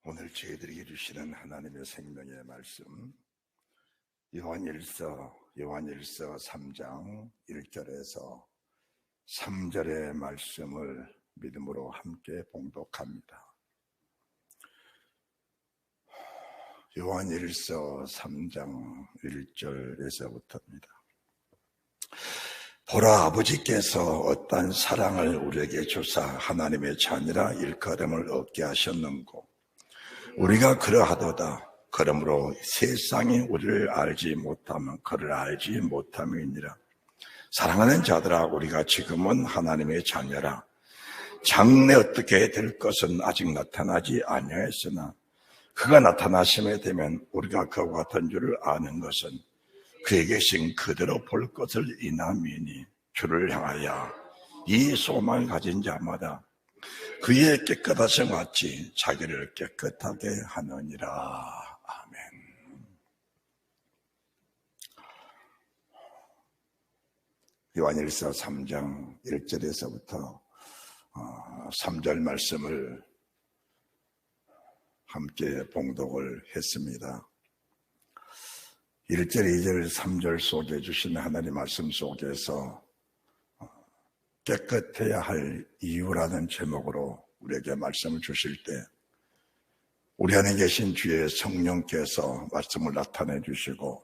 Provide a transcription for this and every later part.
오늘 저희들에게 주시는 하나님의 생명의 말씀, 요한일서 3장 1절에서 3절의 말씀을 믿음으로 함께 봉독합니다. 요한일서 3장 1절에서부터입니다. 보라, 아버지께서 어떠한 사랑을 우리에게 주사 하나님의 자녀라 일컬음을 얻게 하셨는고 우리가 그러하도다. 그러므로 세상이 우리를 알지 못하면 그를 알지 못함이니라. 사랑하는 자들아, 우리가 지금은 하나님의 자녀라. 장래 어떻게 될 것은 아직 나타나지 아니하였으나 그가 나타나심에 되면 우리가 그와 같은 줄을 아는 것은 그에 계신 그대로 볼 것을 인함이니 주를 향하여 이 소망을 가진 자마다 그의 깨끗하심 같이 자기를 깨끗하게 하느니라. 아멘. 요한일서 3장 1절에서부터 3절 말씀을 함께 봉독을 했습니다. 1절, 2절, 3절 속에 주신 하나님 말씀 속에서 깨끗해야 할 이유라는 제목으로 우리에게 말씀을 주실 때 우리 안에 계신 주의 성령께서 말씀을 나타내 주시고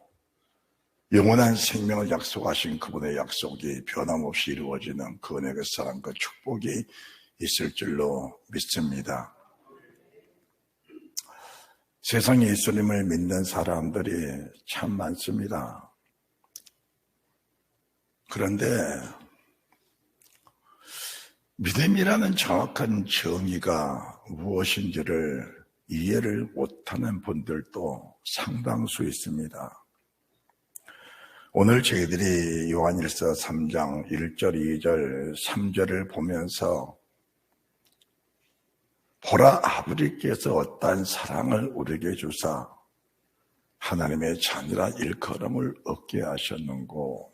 영원한 생명을 약속하신 그분의 약속이 변함없이 이루어지는 그 은혜의 사랑, 그 축복이 있을 줄로 믿습니다. 세상에 예수님을 믿는 사람들이 참 많습니다. 그런데 믿음이라는 정확한 정의가 무엇인지를 이해를 못하는 분들도 상당수 있습니다. 오늘 저희들이 요한일서 3장 1절, 2절, 3절을 보면서 보라, 아버지께서 어떠한 사랑을 우리에게 주사 하나님의 자녀라 일컬음을 얻게 하셨는고,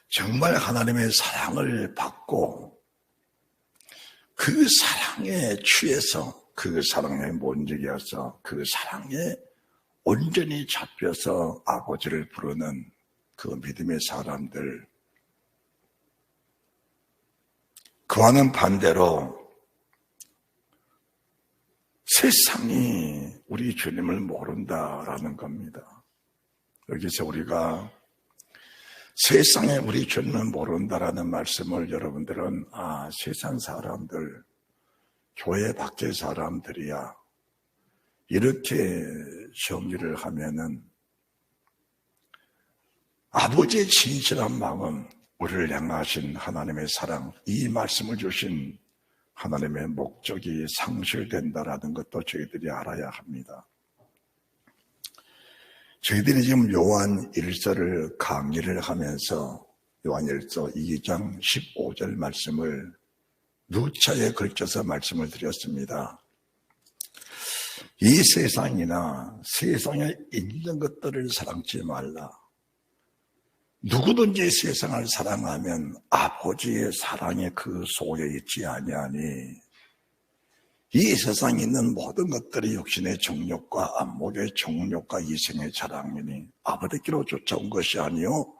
정말 하나님의 사랑을 받고 그 사랑에 취해서 그 사랑에 못이겨서 그 사랑에 온전히 잡혀서 아버지를 부르는 그 믿음의 사람들, 그와는 반대로 세상이 우리 주님을 모른다라는 겁니다. 여기서 우리가 세상에 우리 주님을 모른다라는 말씀을 여러분들은 세상 사람들, 교회 밖의 사람들이야, 이렇게 정리를 하면은 아버지의 진실한 마음, 우리를 향하신 하나님의 사랑, 이 말씀을 주신 하나님의 목적이 상실된다라는 것도 저희들이 알아야 합니다. 저희들이 지금 요한 1서를 강의를 하면서 요한 1서 2장 15절 말씀을 누차에 걸쳐서 말씀을 드렸습니다. 이 세상이나 세상에 있는 것들을 사랑치 말라. 누구든지 세상을 사랑하면 아버지의 사랑이 그 속에 있지 아니하니 이 세상에 있는 모든 것들이 육신의 정욕과 안목의 정욕과 이생의 자랑이니 아버지께로 쫓아온 것이 아니요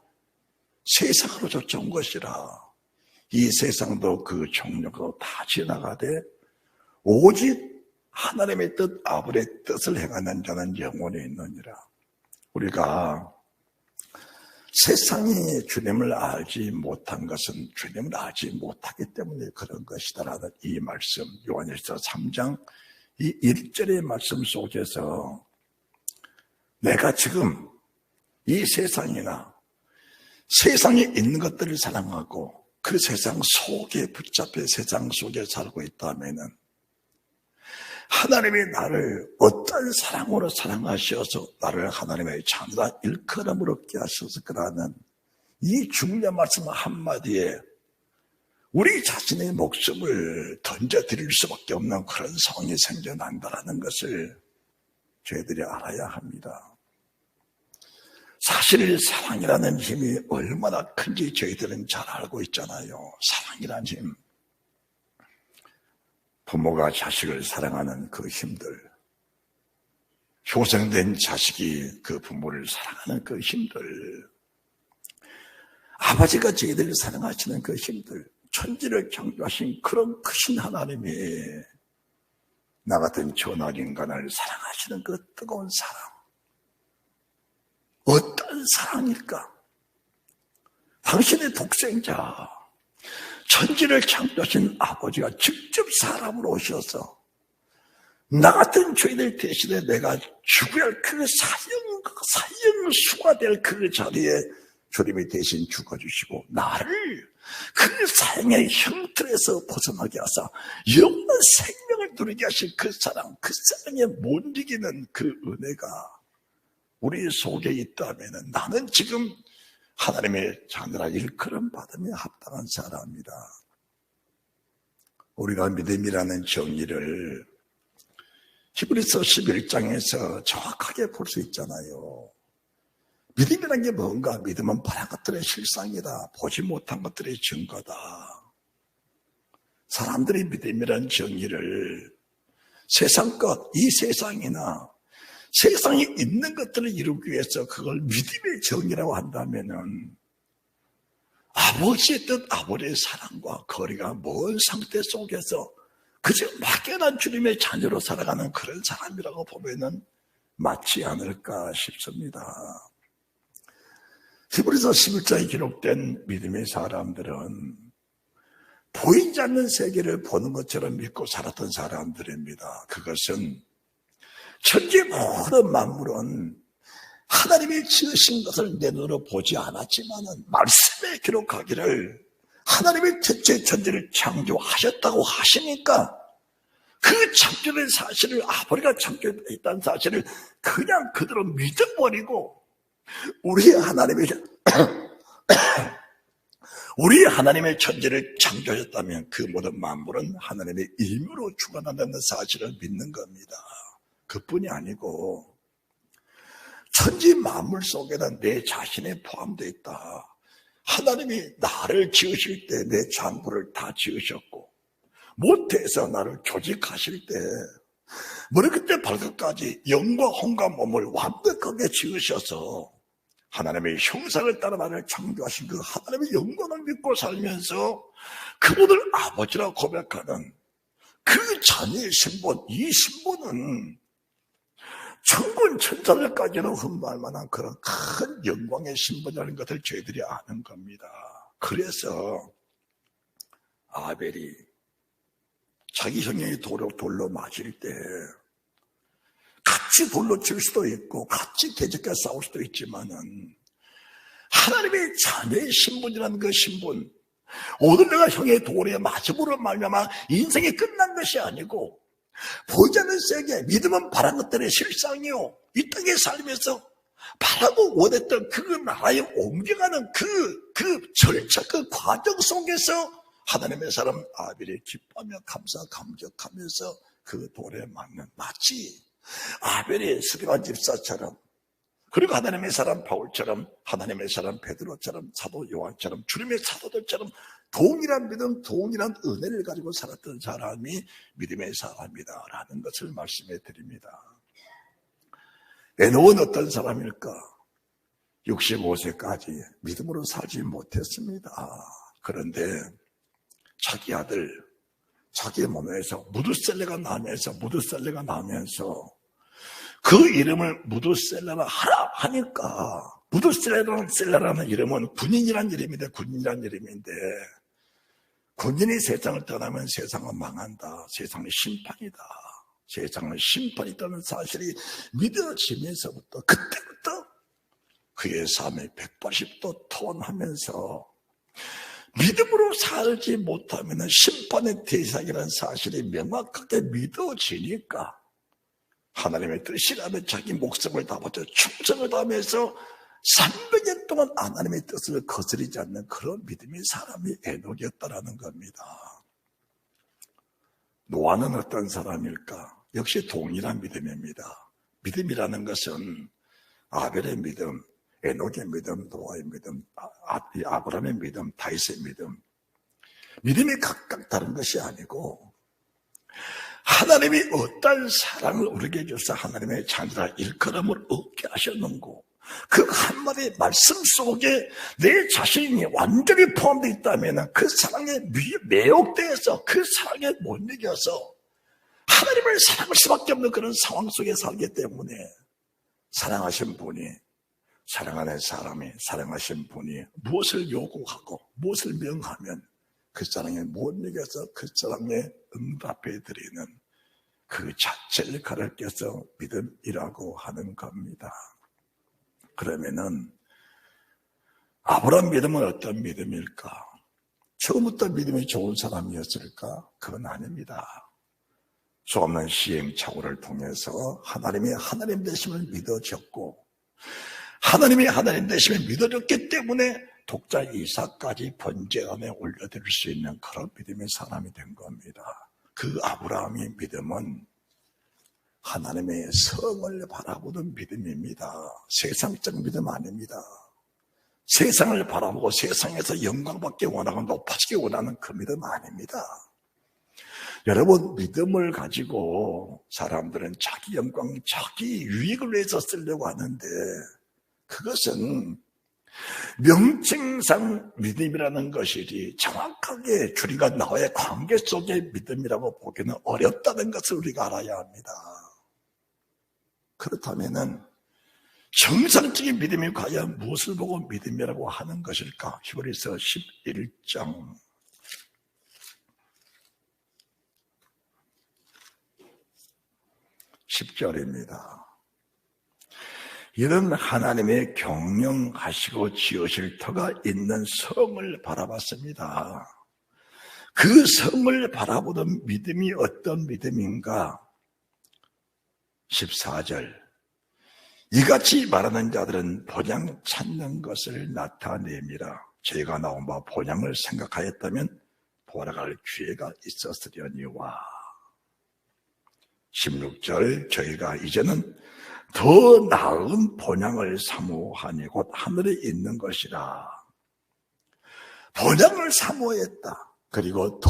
세상으로 쫓아온 것이라. 이 세상도 그 정욕도 다 지나가되 오직 하나님의 뜻, 아버지의 뜻을 행하는 자는 영원히 있느니라. 우리가 세상이 주님을 알지 못한 것은 주님을 알지 못하기 때문에 그런 것이다라는 이 말씀, 요한일서 3장 이 1절의 말씀 속에서 내가 지금 이 세상이나 세상에 있는 것들을 사랑하고 그 세상 속에 붙잡혀 세상 속에 살고 있다면은 하나님이 나를 어떤 사랑으로 사랑하셔서 나를 하나님의 자녀라 일컬음을 얻게 하셔서 그러는 이 중요한 말씀 한마디에 우리 자신의 목숨을 던져드릴 수밖에 없는 그런 상황이 생겨난다는 것을 저희들이 알아야 합니다. 사실 사랑이라는 힘이 얼마나 큰지 저희들은 잘 알고 있잖아요. 사랑이라는 힘. 부모가 자식을 사랑하는 그 힘들, 효생된 자식이 그 부모를 사랑하는 그 힘들, 아버지가 저희들을 사랑하시는 그 힘들, 천지를 창조하신 그런 크신 하나님이 나 같은 전학 인간을 사랑하시는 그 뜨거운 사랑, 어떤 사랑일까? 당신의 독생자, 천지를 창조하신 아버지가 직접 사람으로 오셔서 나 같은 죄인을 대신에 내가 죽어야 할 그 사형수가 될 그 자리에 주님이 대신 죽어주시고 나를 그 사형의 형틀에서 벗어나게 하사 영원한 생명을 누리게 하신 그 사랑, 그 사랑에 못 이기는 그 은혜가 우리 속에 있다면 나는 지금 하나님의 자녀라 일컬음 받으며 합당한 사람이다. 우리가 믿음이라는 정의를 히브리서 11장에서 정확하게 볼 수 있잖아요. 믿음이라는 게 뭔가? 믿음은 바란 것들의 실상이다. 보지 못한 것들의 증거다. 사람들이 믿음이라는 정의를 세상 것, 이 세상이나 세상에 있는 것들을 이루기 위해서 그걸 믿음의 정의라고 한다면은 아버지의 뜻, 아버지의 사랑과 거리가 먼 상태 속에서 그저 막연한 주님의 자녀로 살아가는 그런 사람이라고 보면은 맞지 않을까 싶습니다. 히브리서 11장에 기록된 믿음의 사람들은 보이지 않는 세계를 보는 것처럼 믿고 살았던 사람들입니다. 그것은 천지 모든 만물은 하나님이 지으신 것을 내 눈으로 보지 않았지만은 말씀에 기록하기를 하나님이 대체 천지를 창조하셨다고 하시니까 그 창조된 사실을 아버지가 창조했다는 사실을 그냥 그대로 믿어버리고 우리 하나님의 천지를 창조하셨다면 그 모든 만물은 하나님의 임으로 주관한다는 사실을 믿는 겁니다. 그뿐이 아니고 천지 만물 속에는 내 자신이 포함되어 있다. 하나님이 나를 지으실 때 내 장부를 다 지으셨고 모태에서 나를 조직하실 때 머리끝에 발끝까지 영과 혼과 몸을 완벽하게 지으셔서 하나님의 형상을 따라 나를 창조하신 그 하나님의 영광을 믿고 살면서 그분을 아버지라 고백하는 그 자녀의 신분, 이 신분은 천군 천사들까지는 흠모할 만한 그런 큰 영광의 신분이라는 것을 저희들이 아는 겁니다. 그래서 아벨이 자기 형의 돌로 맞을 때 같이 돌로 칠 수도 있고 같이 대적해 싸울 수도 있지만은 하나님의 자녀의 신분이라는 그 신분, 오늘 내가 형의 돌에 맞음으로 말미암아 인생이 끝난 것이 아니고 보이지 않는 세계, 믿음은 바란 것들의 실상이요, 이 땅에 살면서 바라고 원했던 그 나라에 옮겨가는 그 절차, 그 과정 속에서 하나님의 사람 아벨이 기뻐하며 감사 감격하면서 그 돌에 맞는, 마치 아벨이 스데반 집사처럼, 그리고 하나님의 사람 바울처럼, 하나님의 사람 베드로처럼, 사도 요한처럼, 주님의 사도들처럼 동일한 믿음, 동일한 은혜를 가지고 살았던 사람이 믿음의 사람이다라는 것을 말씀해 드립니다. 에녹은 어떤 사람일까? 65세까지 믿음으로 살지 못했습니다. 그런데 자기 아들, 자기 몸에서 무두셀레가 나면서 그 이름을 무두셀레라 하라 하니까, 무두셀레라는 이름은 군인이란 이름인데, 군인이 세상을 떠나면 세상은 망한다, 세상은 심판이다, 세상은 심판이 있다는 사실이 믿어지면서부터, 그때부터 그의 삶이 180도 턴하면서 믿음으로 살지 못하면 심판의 대상이라는 사실이 명확하게 믿어지니까 하나님의 뜻이라면 자기 목숨을 다바쳐 충성을 다하면서 300년 동안 하나님의 뜻을 거스르지 않는 그런 믿음의 사람이 에녹이었다라는 겁니다. 노아는 어떤 사람일까? 역시 동일한 믿음입니다. 믿음이라는 것은 아벨의 믿음, 에녹의 믿음, 노아의 믿음, 아브라함의 믿음, 다윗의 믿음, 믿음이 각각 다른 것이 아니고 하나님이 어떤 사랑을 우리에게 주사 하나님의 자녀라 일컬음을 얻게 하셨는고, 그 한마디 말씀 속에 내 자신이 완전히 포함되어 있다면 그 사랑에 매혹되어서 그 사랑에 못 이겨서 하나님을 사랑할 수밖에 없는 그런 상황 속에 살기 때문에, 사랑하신 분이, 사랑하는 사람이, 사랑하신 분이 무엇을 요구하고 무엇을 명하면 그 사랑에 못 이겨서 그 사랑에 응답해 드리는 그 자체를 가르쳐서 믿음이라고 하는 겁니다. 그러면은 아브라함 믿음은 어떤 믿음일까? 처음부터 믿음이 좋은 사람이었을까? 그건 아닙니다. 수없는 시행착오를 통해서 하나님이 하나님 되심을 믿어졌고, 하나님이 하나님 되심을 믿어졌기 때문에 독자 이삭까지 번제안에 올려드릴 수 있는 그런 믿음의 사람이 된 겁니다. 그 아브라함의 믿음은 하나님의 성을 바라보는 믿음입니다. 세상적 믿음 아닙니다. 세상을 바라보고 세상에서 영광받기 원하고 높아지기 원하는 그 믿음 아닙니다. 여러분, 믿음을 가지고 사람들은 자기 영광, 자기 유익을 위해서 쓰려고 하는데, 그것은 명칭상 믿음이라는 것이지 정확하게 주님과 나와의 관계 속의 믿음이라고 보기는 어렵다는 것을 우리가 알아야 합니다. 그렇다면은 정상적인 믿음이 과연 무엇을 보고 믿음이라고 하는 것일까? 히브리서 11장 10절입니다. 이런 하나님의 경영하시고 지으실 터가 있는 성을 바라봤습니다. 그 성을 바라보던 믿음이 어떤 믿음인가? 14절, 이같이 말하는 자들은 본향 찾는 것을 나타내미라. 죄가 나온 바 본향을 생각하였다면 돌아갈 기회가 있었으려니와. 16절, 저희가 이제는 더 나은 본향을 사모하니 곧 하늘에 있는 것이라. 본향을 사모했다. 그리고 더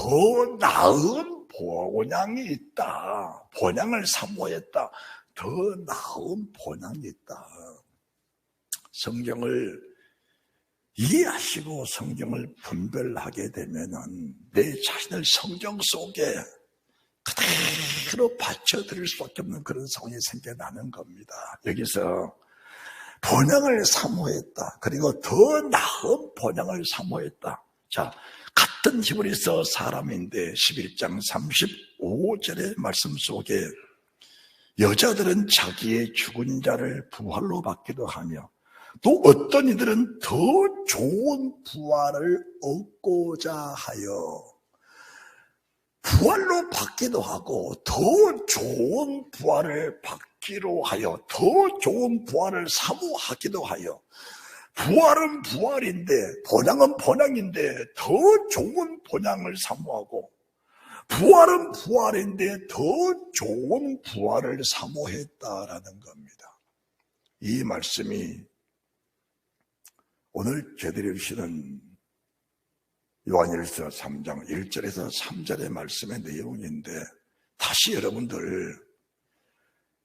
나은 본향이 있다. 본향을 사모했다. 더 나은 본향이 있다. 성경을 이해하시고 성경을 분별하게 되면은 내 자신을 성경 속에 그대로 받쳐드릴 수밖에 없는 그런 상황이 생겨나는 겁니다. 여기서 본향을 사모했다. 그리고 더 나은 본향을 사모했다. 자, 같은 히브리서 사람인데 11장 35절의 말씀 속에 여자들은 자기의 죽은 자를 부활로 받기도 하며 또 어떤 이들은 더 좋은 부활을 얻고자 하여 부활로 받기도 하고 더 좋은 부활을 받기로 하여 더 좋은 부활을 사모하기도 하여 부활은 부활인데 본향은 본향인데 더 좋은 본향을 사모하고 부활은 부활인데 더 좋은 부활을 사모했다라는 겁니다. 이 말씀이 오늘 저희들이 주시는 요한일서 3장 1절에서 3절의 말씀의 내용인데, 다시 여러분들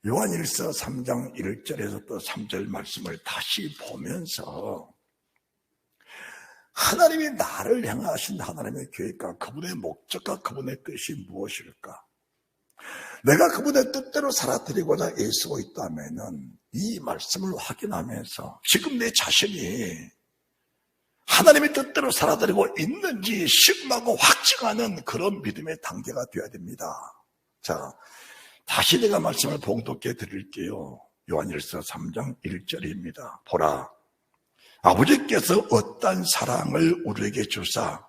요한일서 3장 1절에서 또 3절 말씀을 다시 보면서 하나님이 나를 향하신 하나님의 계획과 그분의 목적과 그분의 뜻이 무엇일까? 내가 그분의 뜻대로 살아드리고자 애쓰고 있다면 이 말씀을 확인하면서 지금 내 자신이 하나님의 뜻대로 살아드리고 있는지 신뢰하고 확증하는 그런 믿음의 단계가 되어야 됩니다. 자, 다시 내가 말씀을 봉독해 드릴게요. 요한일서 3장 1절입니다. 보라, 아버지께서 어떤 사랑을 우리에게 주사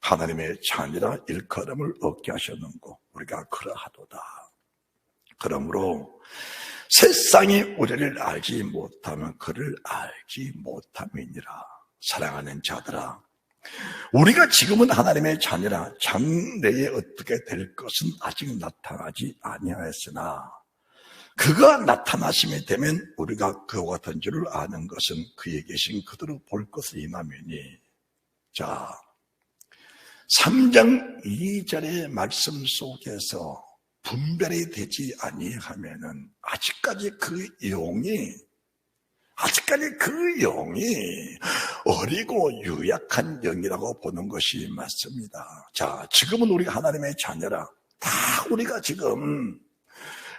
하나님의 자녀라 일컬음을 얻게 하셨는고 우리가 그러하도다. 그러므로 세상이 우리를 알지 못하면 그를 알지 못함이니라. 사랑하는 자들아, 우리가 지금은 하나님의 자녀라 장래에 어떻게 될 것은 아직 나타나지 아니하였으나 그가 나타나심이 되면 우리가 그와 같은 줄을 아는 것은 그에 계신 그대로 볼 것을 임하매니. 자, 3장 2절의 말씀 속에서 분별이 되지 아니하면은 아직까지 그 영이 어리고 유약한 영이라고 보는 것이 맞습니다. 자, 지금은 우리가 하나님의 자녀라. 다 우리가 지금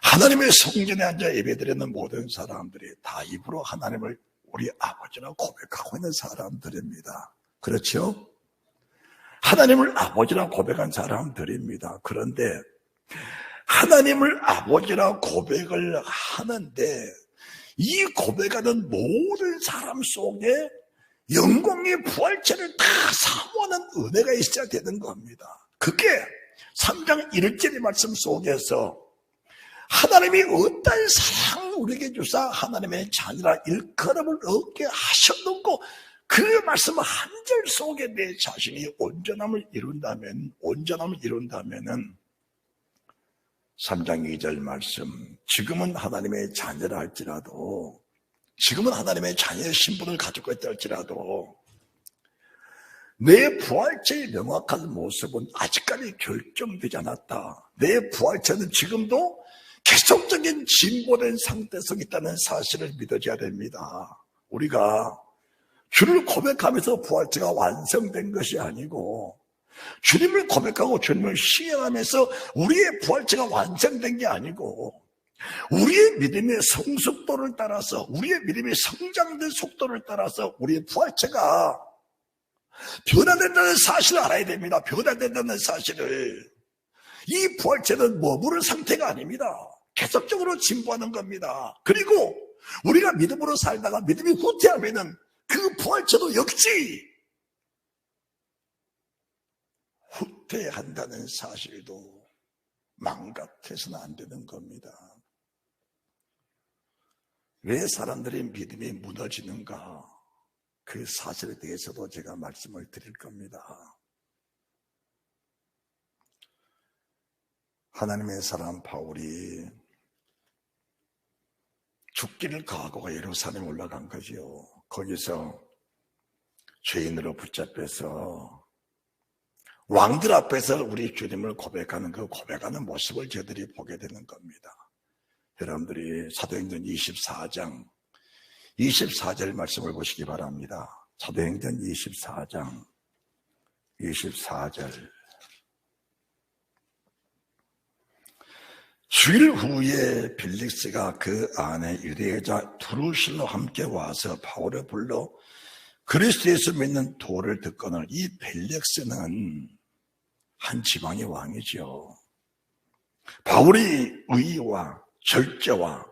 하나님의 성전에 앉아 예배드리는 모든 사람들이 다 입으로 하나님을 우리 아버지라 고백하고 있는 사람들입니다. 그렇죠? 하나님을 아버지라 고백한 사람들입니다. 그런데 하나님을 아버지라 고백을 하는데 이 고백하는 모든 사람 속에 영광의 부활체를 다 사모하는 은혜가 있어야 되는 겁니다. 그게 3장 1절의 말씀 속에서 하나님이 어떤 사랑을 우리에게 주사 하나님의 자녀라 일컬음을 얻게 하셨는고 그 말씀 한 절 속에 내 자신이 온전함을 이룬다면은 3장 2절 말씀, 지금은 하나님의 자녀라 할지라도, 지금은 하나님의 자녀의 신분을 가지고 있다 할지라도 내 부활체의 명확한 모습은 아직까지 결정되지 않았다. 내 부활체는 지금도 계속적인 진보된 상태성이 있다는 사실을 믿어줘야 됩니다. 우리가 주를 고백하면서 부활체가 완성된 것이 아니고 주님을 고백하고 주님을 시행하면서 우리의 부활체가 완성된 게 아니고 우리의 믿음의 성숙도를 따라서 우리의 믿음의 성장된 속도를 따라서 우리의 부활체가 변화된다는 사실을 알아야 됩니다. 변화된다는 사실을. 이 부활체는 머무는 상태가 아닙니다. 계속적으로 진보하는 겁니다. 그리고 우리가 믿음으로 살다가 믿음이 후퇴하면은 그 부활체도 역시 후퇴한다는 사실도 망각해서는 안 되는 겁니다. 왜 사람들의 믿음이 무너지는가? 그 사실에 대해서도 제가 말씀을 드릴 겁니다. 하나님의 사람 바울이 죽기를 각오하고 예루살렘에 올라간 거지요. 거기서 죄인으로 붙잡혀서 왕들 앞에서 우리 주님을 고백하는 그 고백하는 모습을 저희들이 보게 되는 겁니다. 여러분들이 사도행전 24장 24절 말씀을 보시기 바랍니다. 사도행전 24장 24절. 주일 후에 빌릭스가 그 안에 유대자 두루실로 함께 와서 바울을 불러 그리스도 예수 믿는 도를 듣거늘. 이 벨렉스는 한 지방의 왕이죠. 바울이 의와 절제와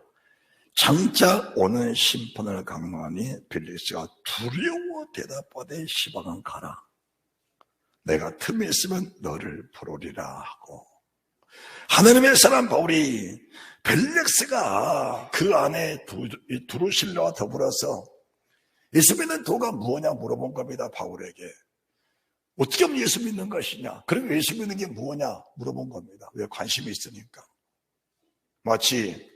장차 오는 심판을 강론하니 벨렉스가 두려워 대답하되 시방은 가라. 내가 틈이 있으면 너를 부르리라 하고. 하나님의 사람 바울이 벨렉스가 그 안에 두루실로와 더불어서 예수 믿는 도가 무엇냐 물어본 겁니다. 바울에게. 어떻게 하면 예수 믿는 것이냐? 그리고 예수 믿는 게 무엇냐 물어본 겁니다. 왜? 관심이 있으니까. 마치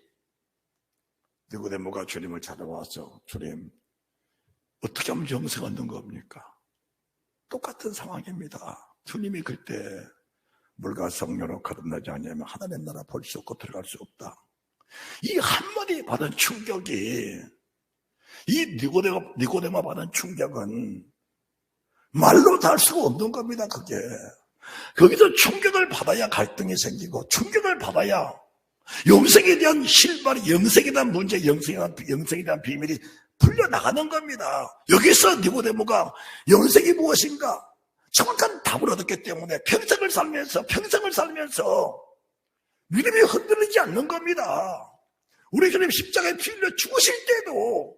니고데모가 주님을 찾아와서 주님 어떻게 하면 영생 얻는 겁니까? 똑같은 상황입니다. 주님이 그때 물과 성령으로 거듭나지 않으면 하나님 나라 볼 수 없고 들어갈 수 없다. 이 한마디 받은 충격이, 이 니고데모 받은 충격은 말로 다 할 수가 없는 겁니다. 그게. 거기서 충격을 받아야 갈등이 생기고, 충격을 받아야 영생에 대한 실발이, 영생에 대한 문제, 영생에 대한 비밀이 풀려나가는 겁니다. 여기서 니고데모가 영생이 무엇인가 정확한 답을 얻었기 때문에 평생을 살면서 믿음이 흔들리지 않는 겁니다. 우리 주님 십자가에 피 흘려 죽으실 때도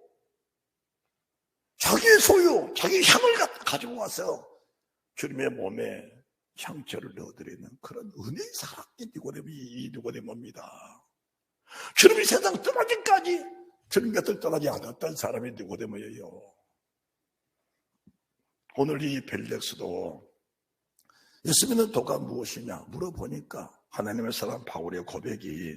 자기의 소유, 자기의 향을 가지고 와서 주님의 몸에 향초를 넣어드리는 그런 은혜의 사랑이 니고데모입니다. 주님이 세상 떠나기까지 주님 곁을 떠나지 않았던 사람이 니고데모예요. 오늘 이 벨렉스도 예수 믿는 도가 무엇이냐 물어보니까 하나님의 사람 바울의 고백이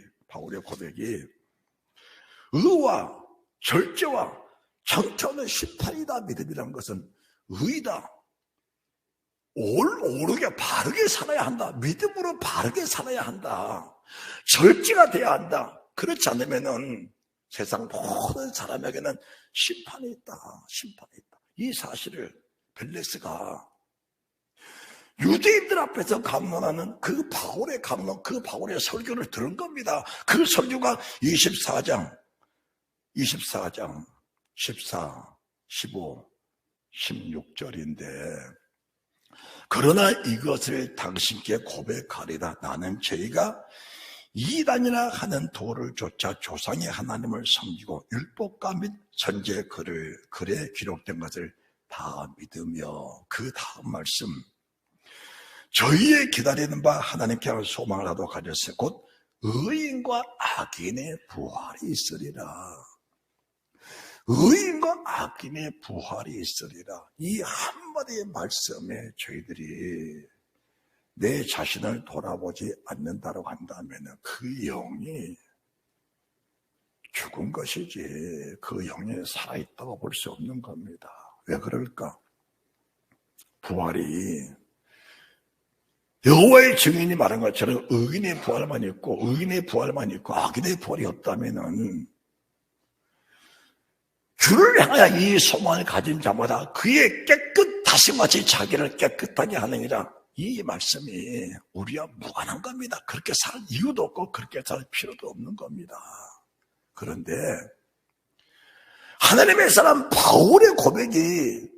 의와 절제와 장차는 심판이다. 믿음이라는 것은 의다. 옳게 바르게 살아야 한다. 믿음으로 바르게 살아야 한다. 절제가 돼야 한다. 그렇지 않으면은 세상 모든 사람에게는 심판이 있다. 심판이 있다. 이 사실을 벨레스가 유대인들 앞에서 강론하는 그 바울의 강론, 그 바울의 설교를 들은 겁니다. 그 설교가 24장 14, 15, 16절인데 그러나 이것을 당신께 고백하리라. 나는 저희가 이단이라 하는 도를 쫓아 조상의 하나님을 섬기고 율법과 및 선지의 글에 기록된 것을 다 믿으며 그 다음 말씀 저희의 기다리는 바 하나님께 할 소망을 하도 가졌으니 곧 의인과 악인의 부활이 있으리라. 의인과 악인의 부활이 있으리라. 이 한마디의 말씀에 저희들이 내 자신을 돌아보지 않는다고 한다면 그 영이 죽은 것이지 그 영이 살아있다고 볼 수 없는 겁니다. 왜 그럴까? 부활이 여호와의 증인이 말한 것처럼 의인의 부활만 있고 의인의 부활만 있고 악인의 부활이 없다면은 주를 향하여 이 소망을 가진 자마다 그의 깨끗하신 마치 자기를 깨끗하게 하느니라. 이 말씀이 우리와 무관한 겁니다. 그렇게 살 이유도 없고 그렇게 살 필요도 없는 겁니다. 그런데 하나님의 사람 바울의 고백이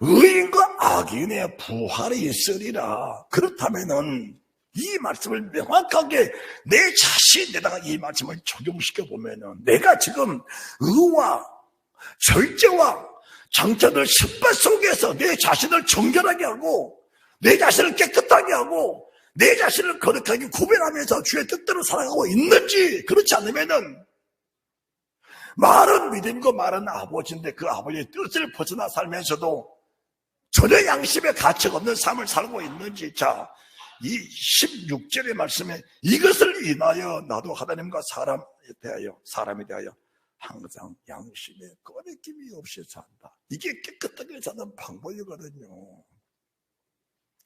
의인과 악인의 부활이 있으리라. 그렇다면은 이 말씀을 명확하게 내 자신에다가 이 말씀을 적용시켜 보면은 내가 지금 의와 절제와 장차들 습관 속에서 내 자신을 정결하게 하고 내 자신을 깨끗하게 하고 내 자신을 거룩하게 구별하면서 주의 뜻대로 살아가고 있는지 그렇지 않으면은 말은 믿음이고 말은 아버지인데 그 아버지의 뜻을 벗어나 살면서도 전혀 양심의 가치가 없는 삶을 살고 있는지 자, 이 16절의 말씀에 이것을 인하여 나도 하나님과 사람에 대하여 항상 양심의 꺼내낌이 없이 산다. 이게 깨끗하게 사는 방법이거든요.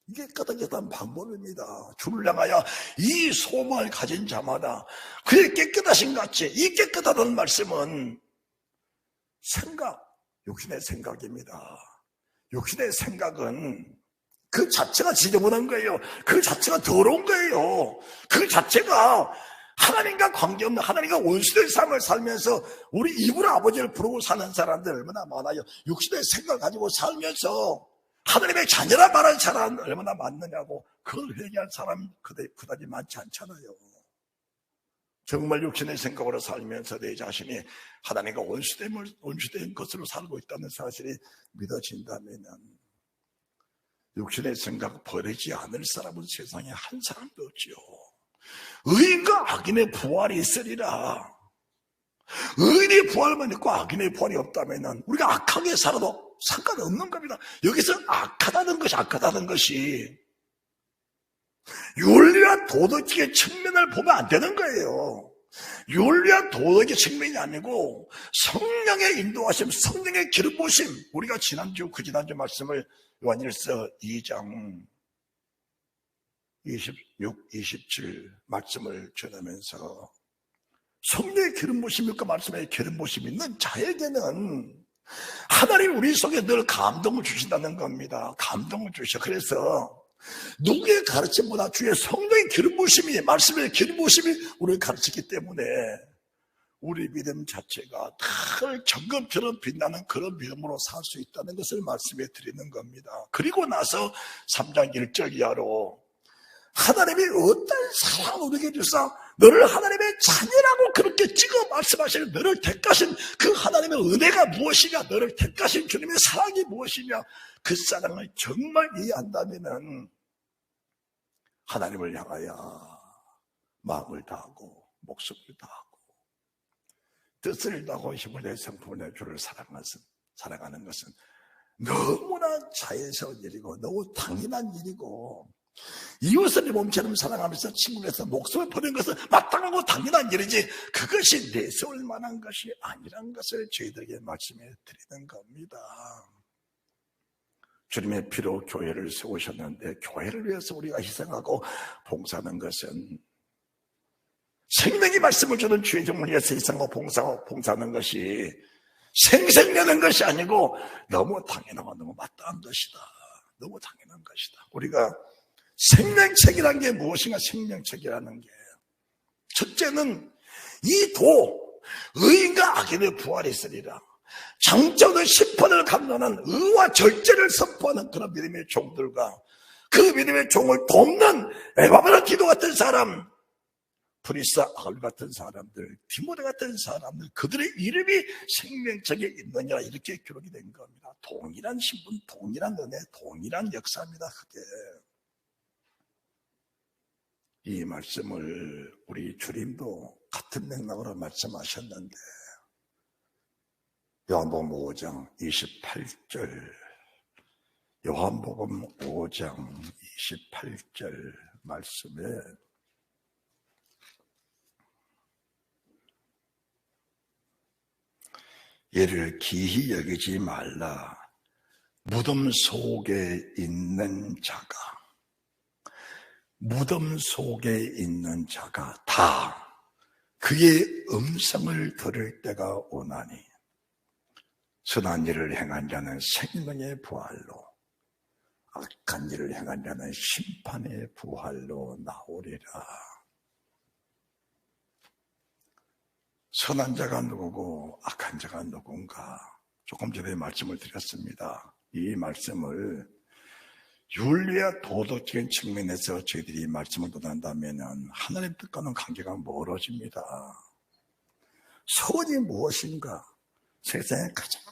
이게 깨끗하게 사는 방법입니다. 주를 향하여 이 소망을 가진 자마다 그의 깨끗하신 같이 이 깨끗하다는 말씀은 육신의 생각입니다. 육신의 생각은 그 자체가 지저분한 거예요. 그 자체가 더러운 거예요. 그 자체가 하나님과 관계없는 하나님과 원수된 삶을 살면서 우리 이불 아버지를 부르고 사는 사람들 얼마나 많아요. 육신의 생각을 가지고 살면서 하나님의 자녀라 말하는 사람 얼마나 많느냐고. 그걸 회개한 사람 그다지 많지 않잖아요. 정말 육신의 생각으로 살면서 내 자신이 하나님과 원수된 것으로 살고 있다는 사실이 믿어진다면 육신의 생각 버리지 않을 사람은 세상에 한 사람도 없지요. 의인과 악인의 부활이 있으리라. 의인의 부활만 있고 악인의 부활이 없다면 우리가 악하게 살아도 상관없는 겁니다. 여기서 악하다는 것이 윤리와 도덕적인 측면을 보면 안 되는 거예요. 윤리와 도덕의 측면이 아니고 성령의 인도하심, 성령의 기름 부으심. 우리가 지난주 말씀을 요한일서 2장 26, 27 말씀을 전하면서 성령의 기름 부으심과 말씀의 기름 부으심 있는 자에게는 하나님 우리 속에 늘 감동을 주신다는 겁니다. 감동을 주셔. 그래서 누구의 가르침보다 주의 성령의 기름 부으심이, 말씀의 기름 부으심이 우리를 가르치기 때문에 우리 믿음 자체가 늘 정금처럼 빛나는 그런 믿음으로 살 수 있다는 것을 말씀해 드리는 겁니다. 그리고 나서 3장 1절 이하로 하나님이 어떤 사랑을 우리에게 주사 너를 하나님의 자녀라고 그렇게 찍어 말씀하시는 너를 택하신 그 하나님의 은혜가 무엇이냐, 너를 택하신 주님의 사랑이 무엇이냐, 그 사랑을 정말 이해한다면 하나님을 향하여 마음을 다하고 목숨을 다하고 뜻을 다하고 힘을 내 성품을 내 주를 사랑하는 것은 너무나 자연스러운 일이고 너무 당연한 일이고 이웃을 내 몸처럼 사랑하면서 친구에서 목숨을 버리는 것은 마땅하고 당연한 일이지 그것이 내세울 만한 것이 아니라는 것을 저희들에게 말씀해 드리는 겁니다. 주님의 피로 교회를 세우셨는데 교회를 위해서 우리가 희생하고 봉사하는 것은 생명의 말씀을 주는 주의 종을 위해서 세상과 봉사하는 것이 생색내는 것이 아니고 너무 당연하고 너무 마땅한 것이다. 너무 당연한 것이다. 우리가 생명책이라는 게 무엇인가? 생명책이라는 게 첫째는 이 의인과 악인의 부활이 있으리라. 장정의 심판을 감당하는 의와 절제를 선포하는 그런 믿음의 종들과 그 믿음의 종을 돕는 에바브라 기도 같은 사람, 브리스와 아글 같은 사람들, 디모데 같은 사람들, 그들의 이름이 생명책에 있느냐 이렇게 기록이 된 겁니다. 동일한 신분, 동일한 은혜, 동일한 역사입니다. 그게 이 말씀을 우리 주님도 같은 맥락으로 말씀하셨는데 요한복음 5장 28절 요한복음 5장 28절 말씀에 이를 기히 여기지 말라. 무덤 속에 있는 자가 다 그의 음성을 들을 때가 오나니 선한 일을 행한 자는 생명의 부활로 악한 일을 행한 자는 심판의 부활로 나오리라. 선한 자가 누구고 악한 자가 누군가 조금 전에 말씀을 드렸습니다. 이 말씀을 윤리와 도덕적인 측면에서 저희들이 말씀을 논한다면 하나님 뜻과는 관계가 멀어집니다. 선이 무엇인가? 세상에 가장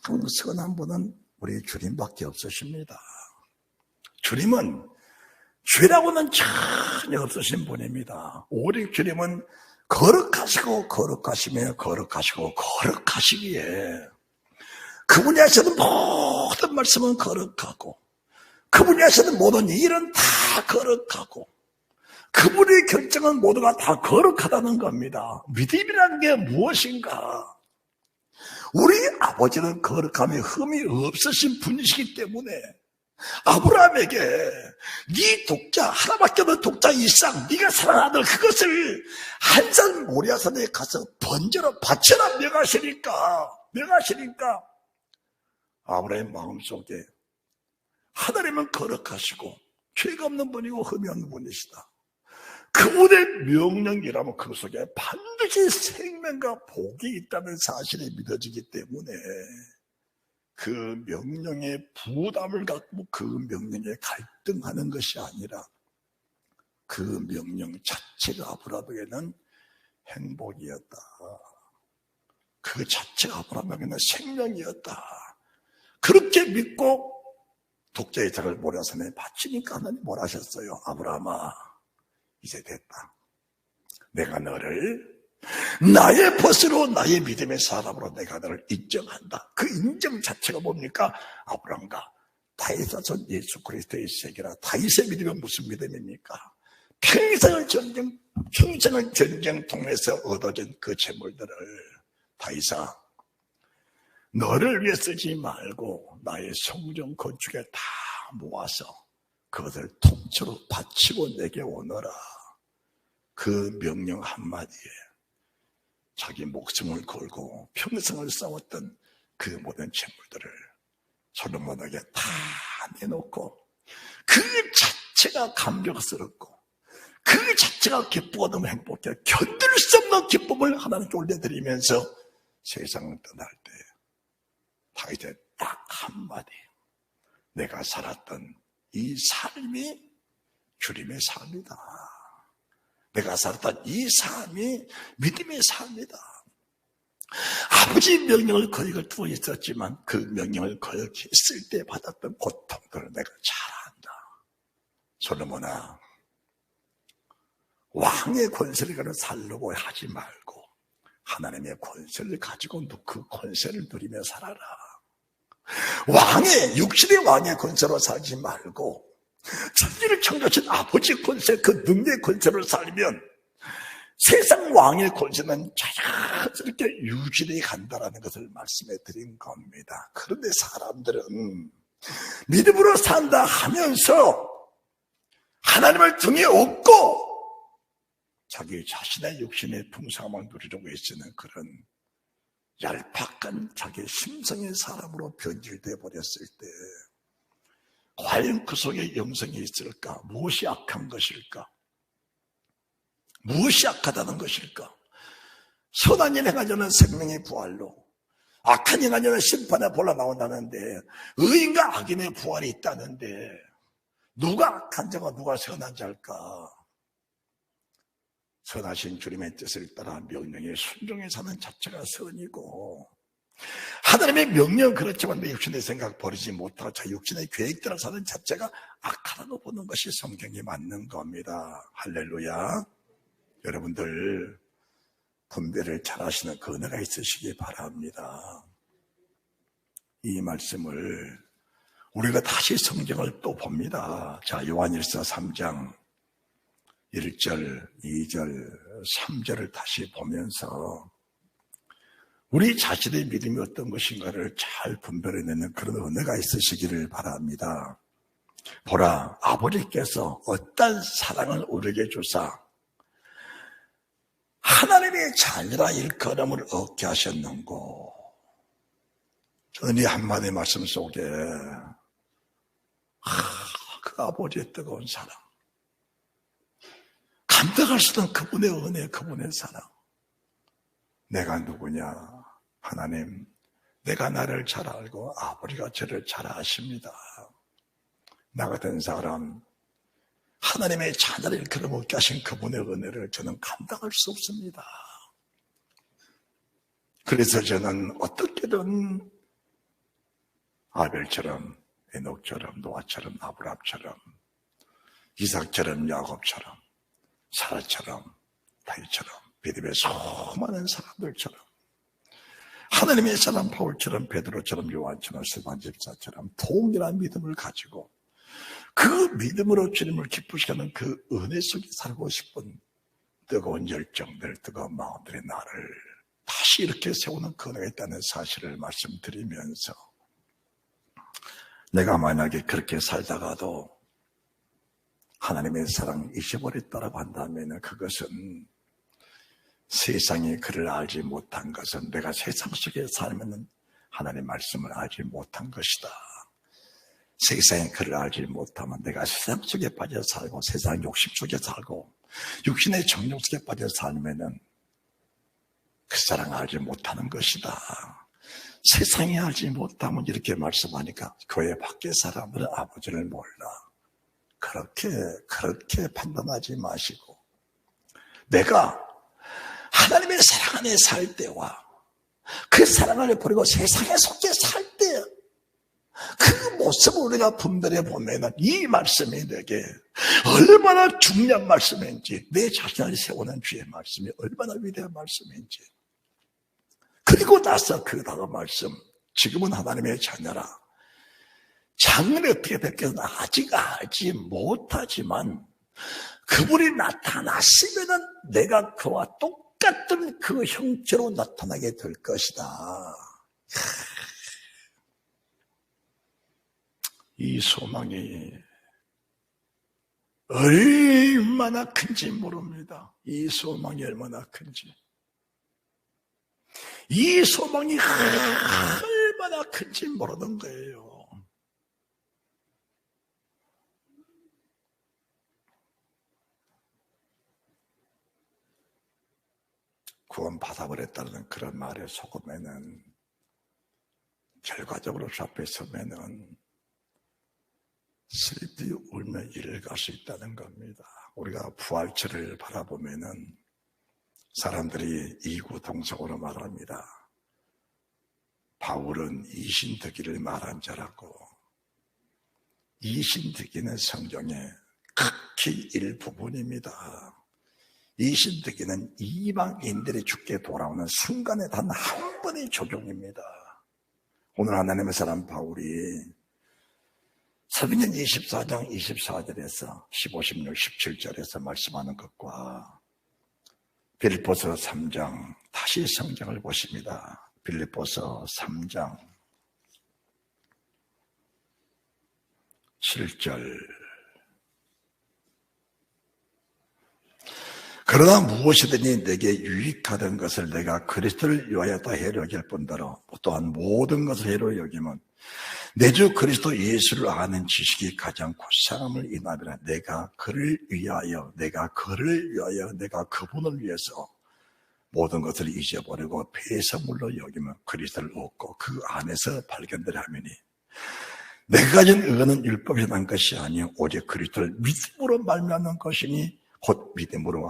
선한 분은 우리 주님밖에 없으십니다. 주님은 죄라고는 전혀 없으신 분입니다. 오직 주님은 거룩하시기에 그분이 하시는 모든 말씀은 거룩하고 그분이 하시는 모든 일은 다 거룩하고 그분의 결정은 모두가 다 거룩하다는 겁니다. 믿음이라는 게 무엇인가? 우리 아버지는 거룩함에 흠이 없으신 분이시기 때문에 아브라함에게 네 독자 하나밖에 없는 독자 이삭 네가 사랑하는 그것을 한산 모리아산에 가서 번제로 바쳐라 명하시니까 아브라함의 마음속에 하나님은 거룩하시고 죄가 없는 분이고 흠이 없는 분이시다. 그분의 명령이라면 그 속에 반드시 생명과 복이 있다는 사실이 믿어지기 때문에 그 명령의 부담을 갖고 그 명령에 갈등하는 것이 아니라 그 명령 자체가 아브라함에게는 행복이었다. 그 자체가 아브라함에게는 생명이었다. 그렇게 믿고 독자의 자를 모리아산에 바치니까 하나님 뭘 하셨어요? 아브라함아, 이제 됐다. 내가 너를 나의 벗으로 나의 믿음의 사람으로 내가 너를 인정한다. 그 인정 자체가 뭡니까? 아브라함과 다윗의 자손 예수 그리스도의 세계라. 다윗의 믿음은 무슨 믿음입니까? 평생을 전쟁 통해서 얻어진 그 재물들을 다윗아 너를 위해 쓰지 말고 나의 성전 건축에 다 모아서 그것을 통째로 바치고 내게 오너라. 그 명령 한마디에 자기 목숨을 걸고 평생을 싸웠던 그 모든 재물들을 솔로몬에게 다 내놓고 그 자체가 감격스럽고 그 자체가 기쁘고 너무 행복해 견딜 수 없는 기쁨을 하나님께 올려드리면서 세상을 떠날 때 다윗의 딱 한마디 내가 살았던 이 삶이 주님의 삶이다. 내가 살았던 이 삶이 믿음의 삶이다. 아버지 명령을 거역을 있었지만 그 명령을 거역했을 때 받았던 고통들을 내가 잘 안다. 솔로몬아, 왕의 권세를 살려고 하지 말고 하나님의 권세를 가지고 그 권세를 누리며 살아라. 육신의 왕의 권세로 살지 말고 천지를 창조하신 아버지 권세, 그 능력의 권세로 살면 세상 왕의 권세는 자연스럽게 유지돼 간다라는 것을 말씀해 드린 겁니다. 그런데 사람들은 믿음으로 산다 하면서 하나님을 등에 업고 자기 자신의 육신의 풍성함을 누리려고 애쓰는 그런 얄팍한 자기 심성의 사람으로 변질되어 버렸을 때 과연 그 속에 영성이 있을까? 무엇이 악한 것일까? 무엇이 악하다는 것일까? 선한 일 행하자는 생명의 부활로, 악한 일 행하자는 심판에 볼라 나온다는데, 의인과 악인의 부활이 있다는데 누가 악한 자가 누가 선한 자일까? 선하신 주님의 뜻을 따라 명령에 순종해 사는 자체가 선이고, 하나님의 명령은 그렇지만 내 육신의 생각 버리지 못하고 자 육신의 계획대로 사는 자체가 악하다고 보는 것이 성경이 맞는 겁니다. 할렐루야. 여러분들 분별을 잘 하시는 그 은혜가 있으시기 바랍니다. 이 말씀을 우리가 다시 성경을 또 봅니다. 자, 요한일서 3장 1절, 2절, 3절을 다시 보면서 우리 자신의 믿음이 어떤 것인가를 잘 분별해내는 그런 은혜가 있으시기를 바랍니다. 보라, 아버지께서 어떤 사랑을 우리에게 주사 하나님의 자녀라 일컬음을 얻게 하셨는고. 은혜 한마디 말씀 속에 그 아버지의 뜨거운 사랑, 감당할 수 없는 그분의 은혜, 그분의 사랑. 내가 누구냐? 하나님, 내가 나를 잘 알고 아버지가 저를 잘 아십니다. 나 같은 사람, 하나님의 자녀를 그려먹게 하신 그분의 은혜를 저는 감당할 수 없습니다. 그래서 저는 어떻게든 아벨처럼, 에녹처럼, 노아처럼, 아브라함처럼, 이삭처럼, 야곱처럼, 사라처럼, 다윗처럼, 믿음의 수많은 사람들처럼, 하나님의 사람 바울처럼, 베드로처럼, 요한처럼, 스데반 집사처럼 동일한 믿음을 가지고 그 믿음으로 주님을 기쁘시게 하는 그 은혜 속에 살고 싶은 뜨거운 열정들, 뜨거운 마음들의 나를 다시 이렇게 세우는 그 은혜가 있다는 사실을 말씀드리면서, 내가 만약에 그렇게 살다가도 하나님의 사랑 잊어버렸다고 한다면 그것은 세상이 그를 알지 못한 것은 내가 세상 속에 살면 하나님의 말씀을 알지 못한 것이다. 세상에 그를 알지 못하면 내가 세상 속에 빠져 살고 세상 욕심 속에 살고 육신의 정욕 속에 빠져 살면은 그 사랑 알지 못하는 것이다. 세상이 알지 못하면 이렇게 말씀하니까 교회 밖의 사람들은 아버지를 몰라. 그렇게 판단하지 마시고, 내가 하나님의 사랑 안에 살 때와 그 사랑을 버리고 세상에 속해 살 때 그 모습을 우리가 분별해 보면 이 말씀이 내게 얼마나 중요한 말씀인지, 내 자신을 세우는 주의 말씀이 얼마나 위대한 말씀인지, 그리고 나서 그 다음 말씀, 지금은 하나님의 자녀라. 장래 어떻게 뵙겠나 아직 알지 못하지만 그분이 나타났으면 내가 그와 똑같은 그 형체로 나타나게 될 것이다. 이 소망이 얼마나 큰지 모릅니다. 이 소망이 얼마나 큰지. 이 소망이 얼마나 큰지 모르는 거예요. 구원 받아버렸다는 그런 말에 속으면은, 결과적으로 앞에 서면은 슬피 울며 이를 갈 수 있다는 겁니다. 우리가 부활절을 바라보면은 사람들이 이구동성으로 말합니다. 바울은 이신득이를 말한 자라고. 이신득이는 성경의 극히 일부분입니다. 이신득이는 이방인들이 죽게 돌아오는 순간에 단 한 번의 적용입니다. 오늘 하나님의 사람 바울이 사도행전 24장 24절에서 15, 16, 17절에서 말씀하는 것과 빌립보서 3장, 다시 성경을 보십니다. 빌립보서 3장 7절. 그러나 무엇이든지 내게 유익하던 것을 내가 그리스도를 위하여 해로 여길 뿐더러 또한 모든 것을 해로 여기면 내 주 그리스도 예수를 아는 지식이 가장 고상함을 인하리라. 내가 그를 위하여, 내가 그분을 위해서 모든 것을 잊어버리고 폐쇄물로 여기면 그리스도를 얻고 그 안에서 발견되려 하매니 내가 가진 의는 율법에서 난 것이 아니요 오직 그리스도를 믿음으로 말미암는 것이니 곧 믿음으로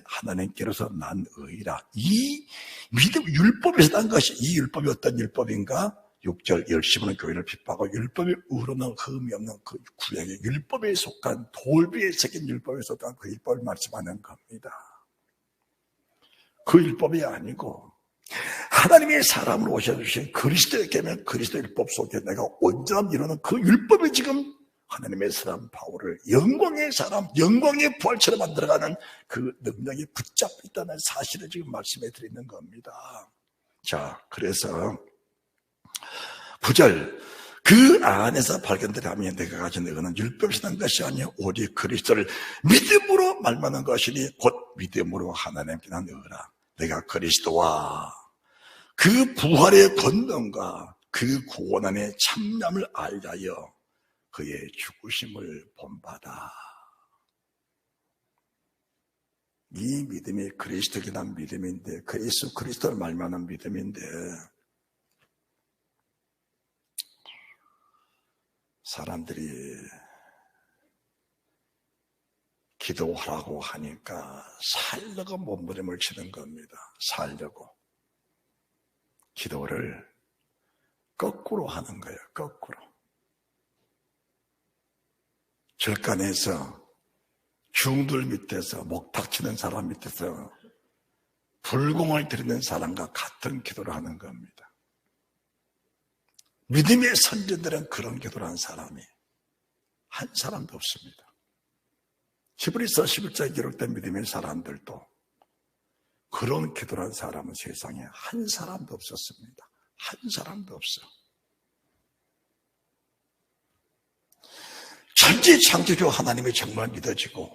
하나님께로서 난 의라. 이 믿음, 율법에서 난 것이, 이 율법이 어떤 율법인가? 6절 열심으로 교회를 핍박하고 율법이 의로는 흠이 없는 그 구약의 율법에 속한 돌비에 새긴 율법에 속한 그 율법을 말씀하는 겁니다. 그 율법이 아니고 하나님의 사람으로 오셔주신 그리스도의 계명, 그리스도 율법 속에 내가 온전함 이루는 그 율법이 지금 하나님의 사람 바울을 영광의 사람, 영광의 부활처럼 만들어가는 그 능력이 붙잡혀 있다는 사실을 지금 말씀해 드리는 겁니다. 자, 그래서 9절 그 안에서 발견되려면 내가 가진 의는 율법에서 난 것이 아니요 오직 그리스도를 믿음으로 말하는 것이니 곧 믿음으로 하나님께 난 의라. 내가 그리스도와 그 부활의 권능과 그 구원 안의 참남을 알자여 그의 죽으심을 본받아. 이 믿음이 그리스도에 대한 믿음인데, 그 예수 그리스도를 말하는 믿음인데, 사람들이 기도하라고 하니까 살려고 몸부림을 치는 겁니다. 살려고. 기도를 거꾸로 하는 거예요. 거꾸로. 절간에서 중들 밑에서 목탁 치는 사람 밑에서 불공을 드리는 사람과 같은 기도를 하는 겁니다. 믿음의 선진들은 그런 기도를 한 사람이 한 사람도 없습니다. 히브리서 11장에 기록된 믿음의 사람들도 그런 기도를 한 사람은 세상에 한 사람도 없었습니다. 한 사람도 없어. 천지 창조주 하나님이 정말 믿어지고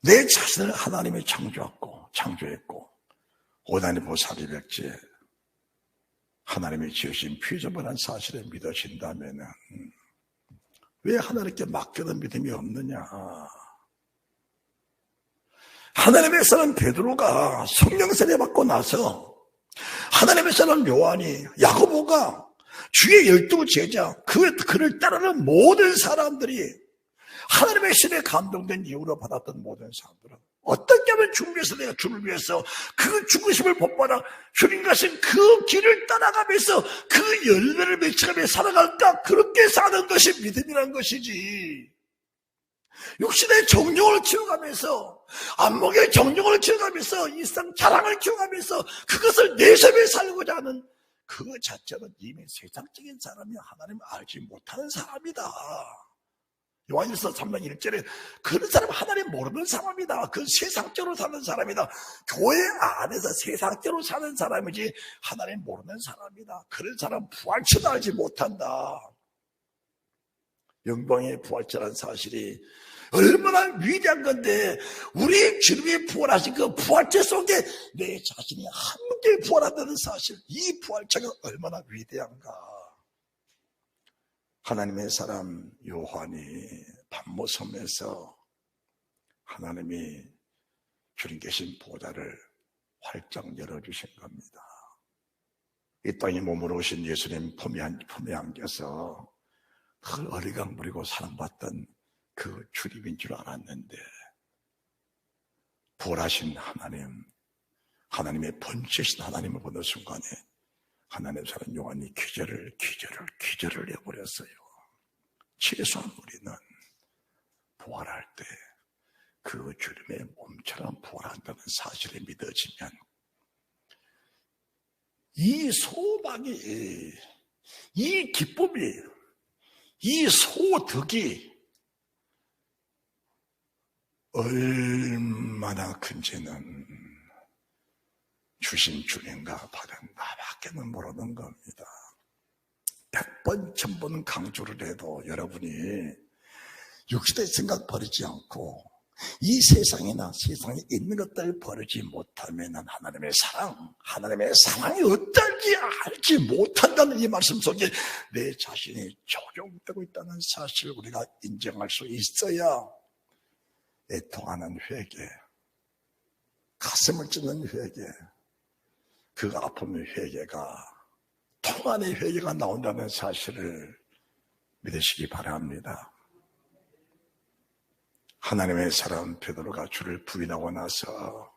내 자신을 하나님이 창조했고 오다니 보살이백제 하나님이 지으신 피조물한 사실에 믿어진다면 왜 하나님께 맡겨둔 믿음이 없느냐. 하나님의 사람 베드로가 성령 세례 받고 나서 하나님의 사람 요한이 야고보가 주의 12제자 그를 따르는 모든 사람들이 하나님의 신에 감동된 이유로 받았던 모든 사람들은 어떻게 하면 주님께서 내가 주를 위해서 그 죽으심을 본받아 주님 가신 그 길을 따라가면서 그 열매를 맺혀가며 살아갈까? 그렇게 사는 것이 믿음이라는 것이지. 육신의 정욕을 키워가면서 안목의 정욕을 키워가면서 일상 자랑을 키워가면서 그것을 내세워 살고자 하는 그 자체는 이미 세상적인 사람이 하나님을 알지 못하는 사람이다. 요한일서 3장 1절에 그런 사람은 하나님 모르는 사람이다. 그 세상적으로 사는 사람이다. 교회 안에서 세상적으로 사는 사람이지 하나님 모르는 사람이다. 그런 사람은 부활체도 알지 못한다. 영광의 부활체라는 사실이 얼마나 위대한 건데 우리 주님이 부활하신 그 부활체 속에 내 자신이 함께 부활한다는 사실, 이 부활체가 얼마나 위대한가. 하나님의 사람 요한이 반모섬에서 하나님이 주님 계신 보좌를 활짝 열어주신 겁니다. 이 땅에 몸으로 오신 예수님 품에 안겨서 늘 어리광 부리고 사랑받던 그 주님인 줄 알았는데 부활하신 하나님의 번째신 하나님을 보는 순간에 하나님의 사람 요한이 기절을 해버렸어요. 최소한 우리는 부활할 때 그 주님의 몸처럼 부활한다는 사실이 믿어지면 이 소망이, 이 기쁨이, 이 소득이 얼마나 큰지는 주신 주님과 받은 나밖에는 모르는 겁니다. 100번, 1000번 강조를 해도 여러분이 육신의 생각 버리지 않고 이 세상이나 세상에 있는 것들 버리지 못하면 하나님의 사랑이 어떨지 알지 못한다는 이 말씀 속에 내 자신이 적용되고 있다는 사실을 우리가 인정할 수 있어야 애통하는 회개, 가슴을 찢는 회개, 그 아픔의 회개가 통안의 회개가 나온다는 사실을 믿으시기 바랍니다. 하나님의 사람 베드로가 주를 부인하고 나서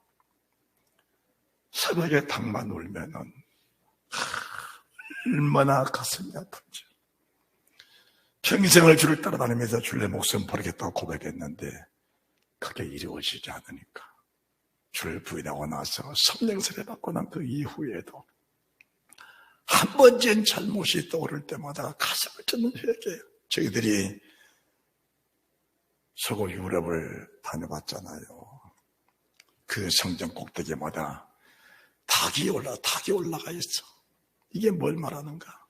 새벽에 닭만 울면은 얼마나 가슴이 아픈지, 평생을 주를 따라다니면서 주의 목숨 버리겠다고 고백했는데 그게 이루어지지 않으니까 주를 부인하고 나서 성령 세례 받고 난 그 이후에도 한 번쯤 잘못이 떠오를 때마다 가슴을 찢는 회개. 저희들이 서구 유럽을 다녀봤잖아요. 그 성전 꼭대기마다 닭이 올라가 있어. 이게 뭘 말하는가?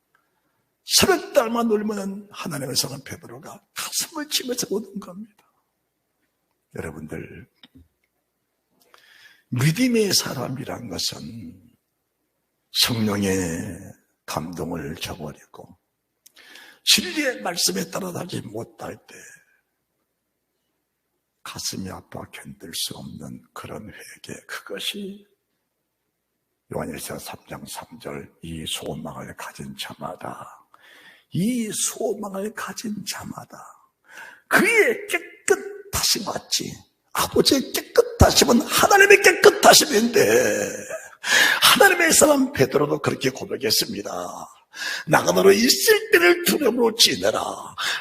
새벽달만 울면 하나님의 사람 베드로가 가슴을 치면서 오는 겁니다. 여러분들, 믿음의 사람이란 것은 성령의 감동을 저버리고 진리의 말씀에 따라가지 못할 때 가슴이 아파 견딜 수 없는 그런 회개, 그것이 요한일서 3장 3절 이 소망을 가진 자마다 그의 깨끗하심 같이 아버지의 깨끗하심은 하나님의 깨끗하심인데 하나님의 사람 베드로도 그렇게 고백했습니다. 나가노로 있을 때를 두려움으로 지내라.